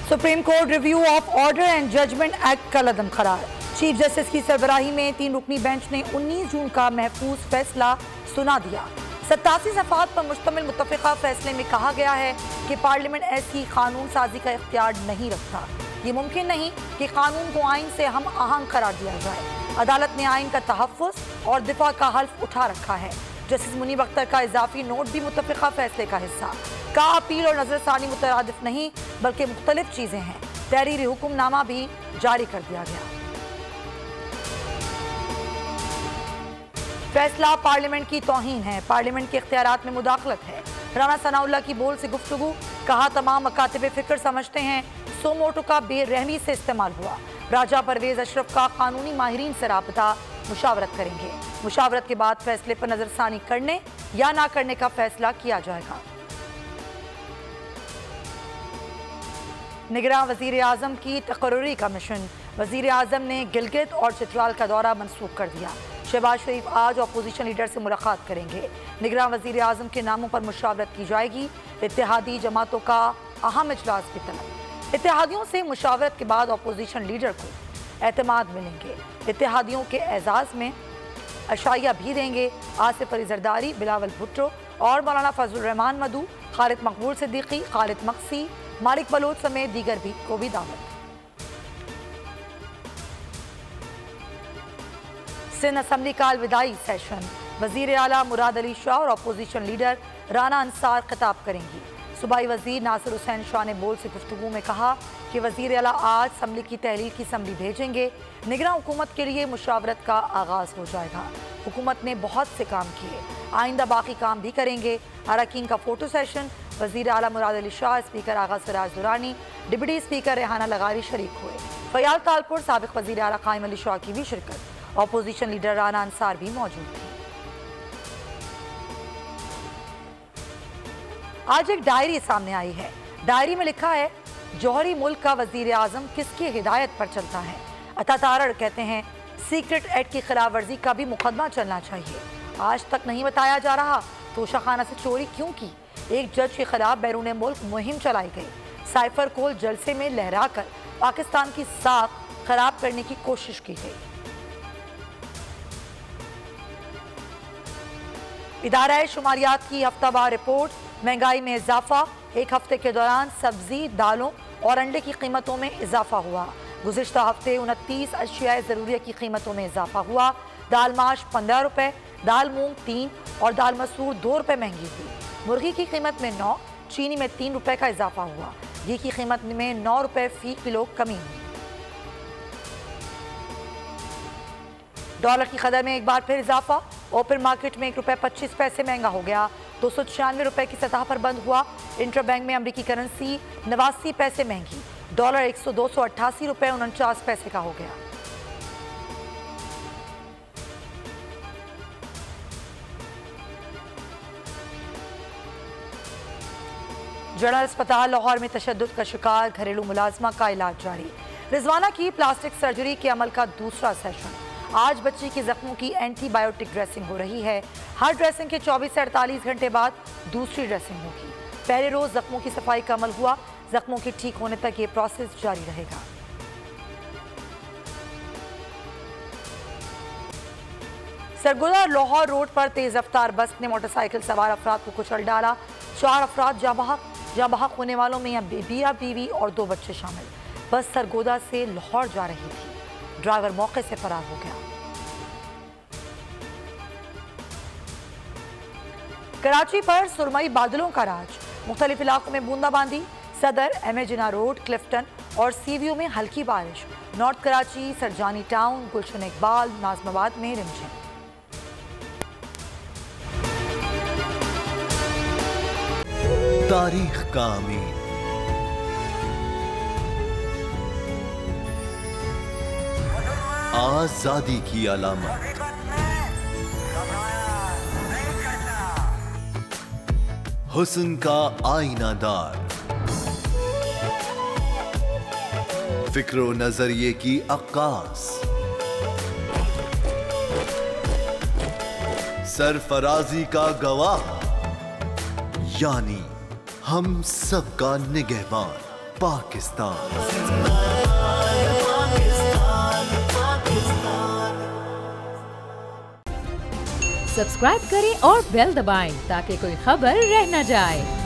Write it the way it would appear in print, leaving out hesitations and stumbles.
Supreme Court review of order and judgment act का कदम करार। चीफ जस्टिस की सरबराही में 3 रुकनी बेंच ने 19 जून का महफूज फैसला सुना दिया। 87 सफ़ात पर मुश्तमिल मुत्तफ़िक़ा फैसले में कहा गया है कि पार्लियामेंट ऐसी कानून साजी का इख्तियार नहीं रखता। ये मुमकिन नहीं कि कानून को आइन से हम आहंग करार दिया जाए। अदालत ने आइन का तहफ़्फ़ुज़ और दिफा का हल्फ उठा रखा है। जस्टिस मुनीब अख्तर का इजाफी नोट भी मुत्तफ़िक़ा फैसले का हिस्सा। का अपील और नजरसानी मुतरादिफ नहीं बल्कि मुख्तलिफ चीज़ें हैं। तहरीरी हुक्मनामा भी जारी कर दिया गया। फैसला पार्लियामेंट की तौहीन है, पार्लियामेंट के इख्तियारात में मुदाखलत है। राना सनाउल्लाह की बोल से गुफ्तगू, कहा तमाम मकातिब फिक्र समझते हैं सो मोटो का बेरहमी से इस्तेमाल हुआ। राजा परवेज अशरफ का कानूनी माहिरीन से राबता, मुशावरत करेंगे। मुशावरत के बाद फैसले पर नजरसानी करने या ना करने का फैसला किया जाएगा। निगरां वज़ीर आज़म की तकर्रुरी का मिशन। वज़ीर आज़म ने गिलगित और चित्राल का दौरा मनसूख कर दिया। शहबाज शरीफ आज अपोजिशन लीडर से मुलाकात करेंगे। निगरां वज़ीर आज़म के नामों पर मुशावरत की जाएगी। इत्तेहादी जमातों का अहम इजलास की तलब। इत्तेहादियों से मुशावरत के बाद अपोजिशन लीडर को एतमाद मिलेंगे। इत्तेहादियों के एजाज़ में अशाइया भी देंगे। आसिफ अली जरदारी, बिलावल भुट्टो और मौलाना फजलुर रहमान मदू, खालिद मकबूल सिद्दीकी, खालिद मक्सी, मालिक बलोच समेत दीगर भी को भी दावत। सिंध असम्बली का अलविदाई सेशन। वजीर आला मुराद अली शाह और अपोजिशन लीडर राना अंसार खिताब करेंगी। सूबाई वजीर नासिर हुसैन शाह ने बोल से गुफ्तगू में कहा कि वजीर आला आज असम्बली की तहलील की असम्बली भेजेंगे। निगरां हुकूमत के लिए मुशावरत का आगाज हो जाएगा। हुकूमत ने बहुत से काम किए, आइंदा बाकी काम भी करेंगे। अरकान का फोटो सेशन। वजीर आला मुराद अली शाह, स्पीकर आगा सिराज दुरानी, डिप्टी स्पीकर रेहाना लगारी शरीक हुए। फयाल तालपुर, साबिक वजीर आला कायम अली शाह की भी शिरकत। अपोजिशन लीडर राना अंसार भी मौजूद थे। आज एक डायरी सामने आई है। डायरी में लिखा है, जौहरी मुल्क का वजीर आजम किसकी हिदायत पर चलता है। अता तारड़ कहते हैं सीक्रेट एक्ट की खिलाफ वर्जी का भी मुकदमा चलना चाहिए। आज तक नहीं बताया जा रहा तोशाखाना से चोरी क्यों की। एक जज के खिलाफ बैरून मुल्क मुहिम चलाई गई। साइफर कोल जलसे में लहराकर पाकिस्तान की साख खराब करने की कोशिश की गई। इदारा शुमारियात की हफ्तावार रिपोर्ट। महंगाई में इजाफा। एक हफ्ते के दौरान सब्जी, दालों और अंडे की कीमतों में इजाफा हुआ। गुज़िश्ता हफ्ते 29 अशियाए ज़रूरिया की कीमतों में इजाफा हुआ। दाल माश 15 रुपये, दाल मूंग 3 और दाल मसूर 2 रुपये महंगी हुई। मुर्गी की कीमत में 9, चीनी में 3 रुपये का इजाफा हुआ। घी की कीमत में 9 रुपये फी किलो कमी हुई। डॉलर की कदर में एक बार फिर इजाफा। ओपन मार्केट में 1 रुपये 25 पैसे महंगा हो गया। 296 रुपये की सतह पर बंद हुआ। इंटर बैंक में अमरीकी करेंसी 89 पैसे महंगी। डॉलर 288 रुपये 49 पैसे का हो गया। जनरल अस्पताल लाहौर में तशद्दुद का शिकार घरेलू मुलाजमा का इलाज जारी। रिजवाना की प्लास्टिक सर्जरी के अमल का दूसरा सेशन। आज बच्ची की जख्मों की एंटीबायोटिक ड्रेसिंग हो रही है। हर ड्रेसिंग के 24 से 48 घंटे बाद दूसरी ड्रेसिंग होगी। पहले रोज जख्मों की सफाई का अमल हुआ। जख्मों के ठीक होने तक ये प्रोसेस जारी रहेगा। सरगोदा लाहौर रोड पर तेज रफ्तार बस ने मोटरसाइकिल सवार अफराद को कुचल डाला। 4 अफराद जहाँ बहक होने वालों में मियां बीवी और 2 बच्चे शामिल। बस सरगोदा से लाहौर जा रही थी। ड्राइवर मौके से फरार हो गया। कराची पर सुरमई बादलों का राज। मुख्तलिफ इलाकों में बूंदाबांदी। Saddar, M A Jinnah road, Clifton और सीवीओ में हल्की बारिश। नॉर्थ कराची, सरजानी टाउन, गुलशन इकबाल, नाजमाबाद में रिमझिम। तारीख का अमीर। आजादी की अलामत। हुस्न का आईनादार। फिक्रो नजरिए की अक्कास। सरफराजी का गवाह, यानी हम सबका निगहबान। पाकिस्तान। सब्सक्राइब करें और बेल दबाएं ताकि कोई खबर रह न जाए।